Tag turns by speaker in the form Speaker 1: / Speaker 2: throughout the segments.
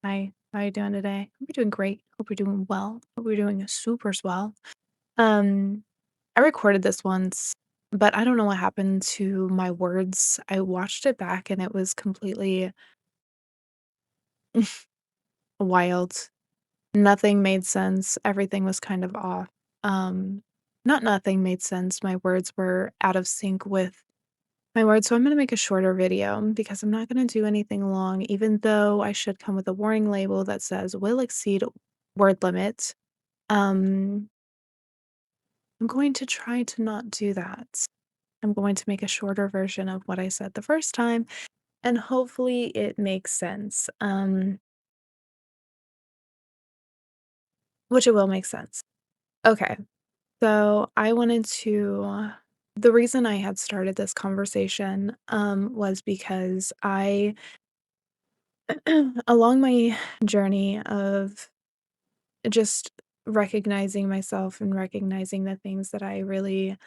Speaker 1: Hi, how you doing today? Hope you're doing great. Hope you're doing well. Hope you're doing super swell. Um, I recorded this once, but I don't know what happened to my words. I watched it back and it was completely wild. Nothing made sense. Everything was kind of off. Um, not nothing made sense. My words were out of sync with my words. So I'm going to make a shorter video because I'm not going to do anything long, even though I should come with a warning label that says will exceed word limit. Um, I'm going to try to not do that. I'm going to make a shorter version of what I said the first time, and hopefully it makes sense. Which it will make sense. Okay, so I wanted to. The reason I had started this conversation was because along my journey of just recognizing myself and recognizing the things that I really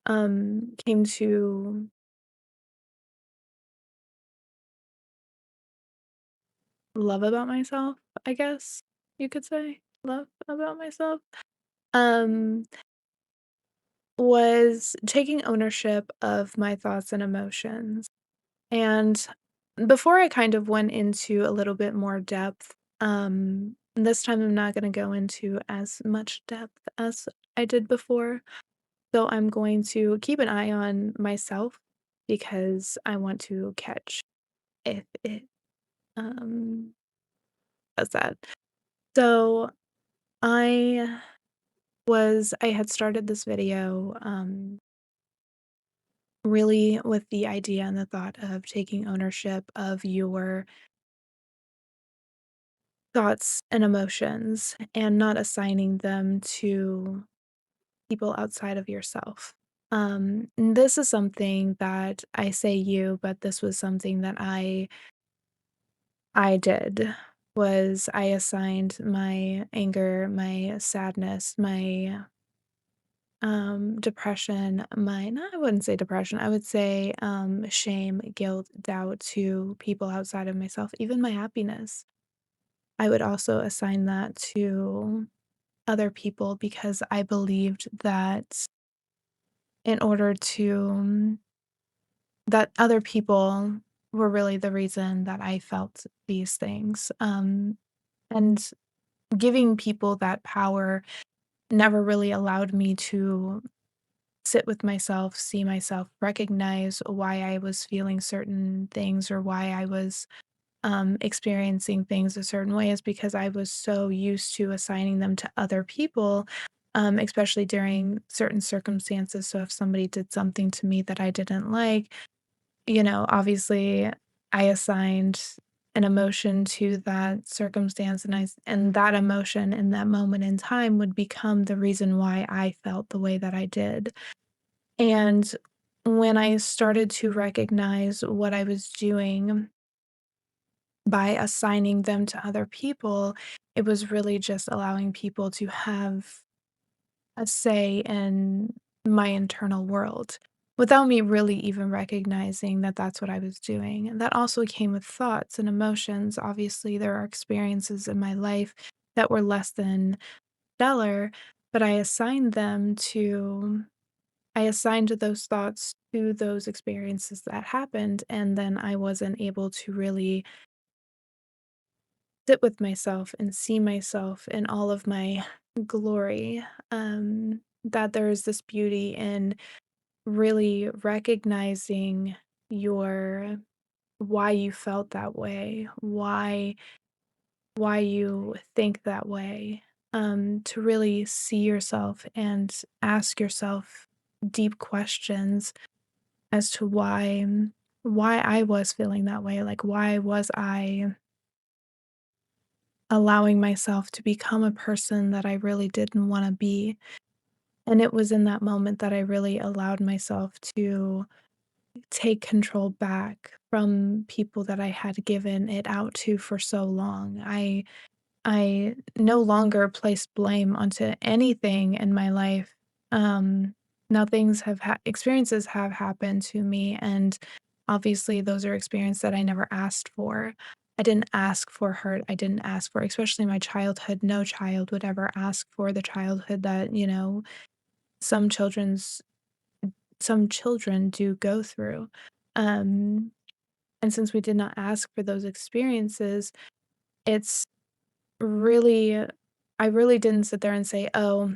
Speaker 1: came to love about myself, I guess you could say. Love about myself. Um, was taking ownership of my thoughts and emotions. And before I kind of went into a little bit more depth, this time I'm not going to go into as much depth as I did before. So I'm going to keep an eye on myself because I want to catch if it um does that. So I I had started this video, really with the idea and the thought of taking ownership of your thoughts and emotions and not assigning them to people outside of yourself. And this is something that I say you, but this was something that I did was I assigned my anger, my sadness, my depression, my no, I wouldn't say depression. I would say shame, guilt, doubt to people outside of myself, even my happiness. I would also assign that to other people because I believed that in order to that other people were really the reason that I felt these things. And giving people that power never really allowed me to sit with myself, see myself, recognize why I was feeling certain things or why I was experiencing things a certain way is because I was so used to assigning them to other people, especially during certain circumstances. So if somebody did something to me that I didn't like, obviously I assigned an emotion to that circumstance and that emotion in that moment in time would become the reason why I felt the way that I did. And when I started to recognize what I was doing by assigning them to other people, it was really just allowing people to have a say in my internal world without me really even recognizing that that's what I was doing. And that also came with thoughts and emotions. Obviously, there are experiences in my life that were less than stellar, but I assigned those thoughts to those experiences that happened, and then I wasn't able to really sit with myself and see myself in all of my glory. That there is this beauty in really recognizing your why you felt that way, why you think that way. To really see yourself and ask yourself deep questions as to why I was feeling that way. Like why was I allowing myself to become a person that I really didn't want to be? And it was in that moment that I really allowed myself to take control back from people that I had given it out to for so long. I no longer place blame onto anything in my life. Um, Now things experiences have happened to me, and obviously those are experiences that I never asked for. I didn't ask for hurt, I didn't ask for especially my childhood, no child would ever ask for the childhood that, some children's some children do go through. Um, and since we did not ask for those experiences, it's really I really didn't sit there and say, "Oh,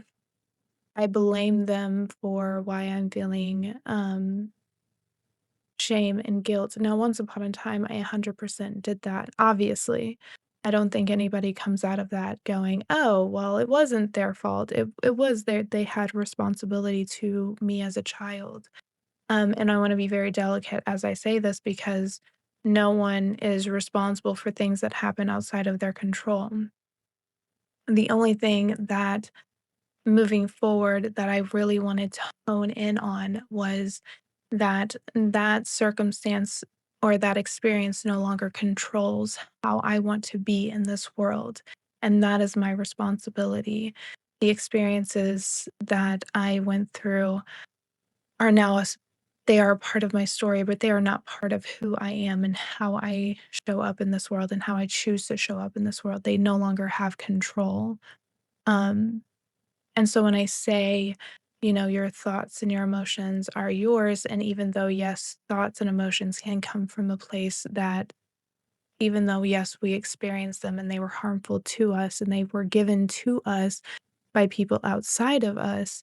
Speaker 1: I blame them for why I'm feeling, shame and guilt." Now, once upon a time, I 100% did that, obviously. I don't think anybody comes out of that going, "Oh, well, it wasn't their fault. It was they had responsibility to me as a child." And I wanna be very delicate as I say this because no one is responsible for things that happen outside of their control. The only thing that moving forward that I really wanted to hone in on was that circumstance or that experience no longer controls how I want to be in this world, and that is my responsibility. The experiences that I went through are now they are a part of my story, but they are not part of who I am and how I show up in this world and how I choose to show up in this world. They no longer have control. Um, and so when I say, your thoughts and your emotions are yours, and even though, yes, thoughts and emotions can come from a place that, even though, yes, we experienced them and they were harmful to us and they were given to us by people outside of us,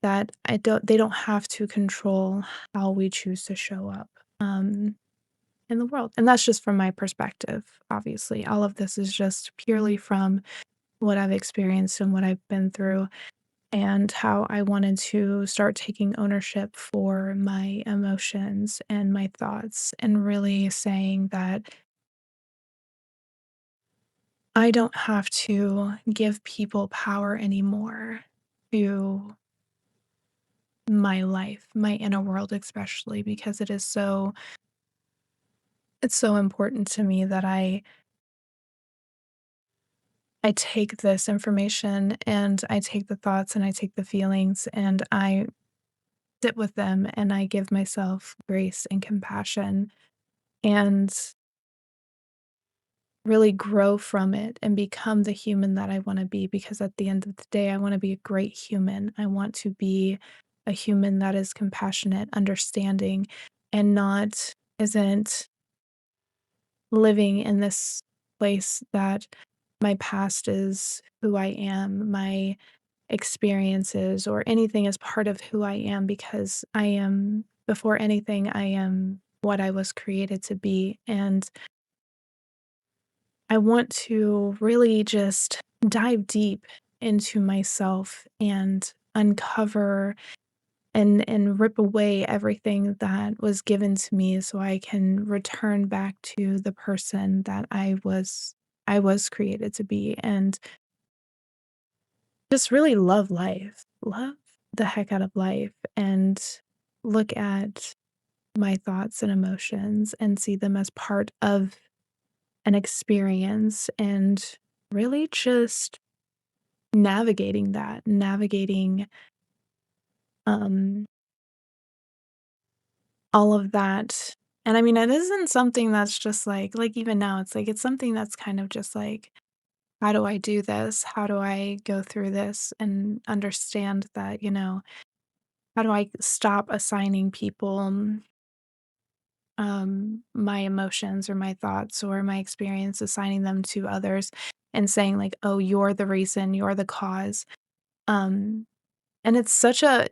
Speaker 1: that they don't have to control how we choose to show up, in the world. And that's just from my perspective, obviously. All of this is just purely from what I've experienced and what I've been through and how I wanted to start taking ownership for my emotions and my thoughts and really saying that I don't have to give people power anymore to my life, my inner world especially because it's so important to me that I take this information and I take the thoughts and I take the feelings and I sit with them and I give myself grace and compassion and really grow from it and become the human that I want to be because at the end of the day I want to be a great human. I want to be a human that is compassionate, understanding and not isn't living in this place that my past is who I am, my experiences or anything is part of who I am because I am, before anything, I am what I was created to be. And I want to really just dive deep into myself and uncover and rip away everything that was given to me so I can return back to the person that I was created to be and just really love life. Love the heck out of life and look at my thoughts and emotions and see them as part of an experience and really just navigating um all of that. And I mean, it isn't something that's just like even now, it's something that's kind of just like, how do I do this? How do I go through this and understand that, how do I stop assigning people my emotions or my thoughts or my experience, assigning them to others and saying like, oh, you're the reason, you're the cause. Um, and it's such an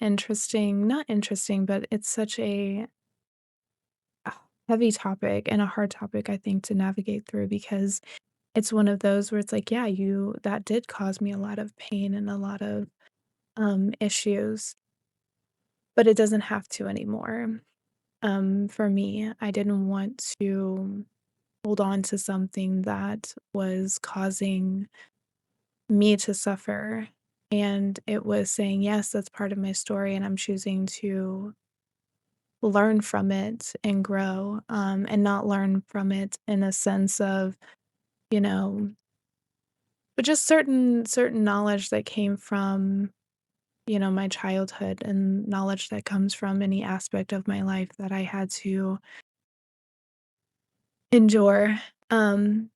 Speaker 1: interesting, not interesting, but it's such a heavy topic and a hard topic, I think, to navigate through because it's one of those where it's like, yeah, that did cause me a lot of pain and a lot of issues, but it doesn't have to anymore. For me, I didn't want to hold on to something that was causing me to suffer. And it was saying, yes, that's part of my story, and I'm choosing to learn from it and grow, and not learn from it in a sense of, you know, but just certain knowledge that came from, my childhood and knowledge that comes from any aspect of my life that I had to endure. Um,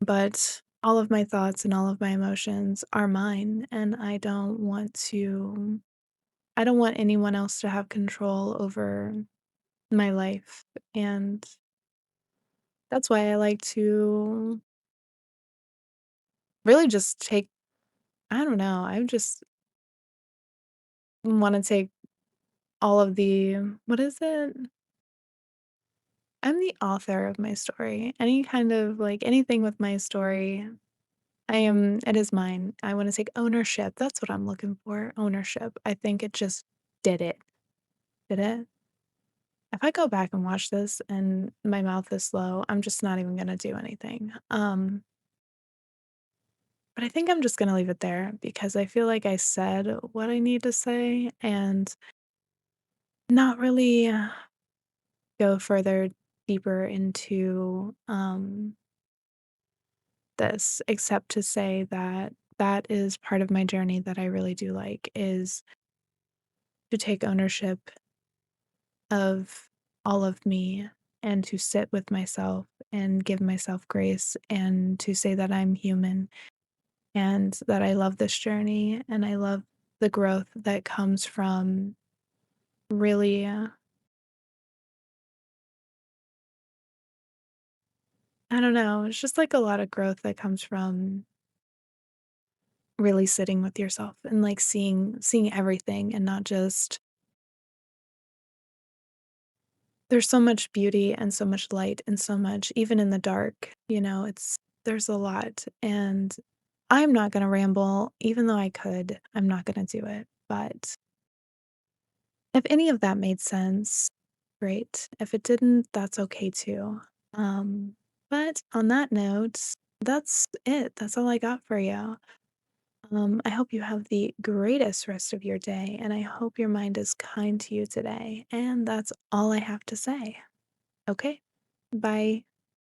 Speaker 1: but all of my thoughts and all of my emotions are mine, and I don't want anyone else to have control over my life, and that's why I like to really just take I don't know, I just wanna take all of the what is it? I'm the author of my story. Any kind of like, anything with my story, it is mine. I wanna take ownership, that's what I'm looking for, ownership. I think it just did it. Did it? If I go back and watch this and my mouth is slow, I'm just not even gonna do anything. But I think I'm just gonna leave it there because I feel like I said what I need to say and not really go further deeper into this except to say that that is part of my journey that I really do like is to take ownership of all of me and to sit with myself and give myself grace and to say that I'm human and that I love this journey and I love the growth that comes from really, I don't know, it's just like a lot of growth that comes from really sitting with yourself and like seeing everything and not just there's so much beauty and so much light and so much even in the dark, there's a lot and I'm not going to ramble even though I could. I'm not going to do it. But if any of that made sense, great. If it didn't, that's okay too. Um but on that note, that's it. That's all I got for you. I hope you have the greatest rest of your day, and I hope your mind is kind to you today. And that's all I have to say. Okay, bye.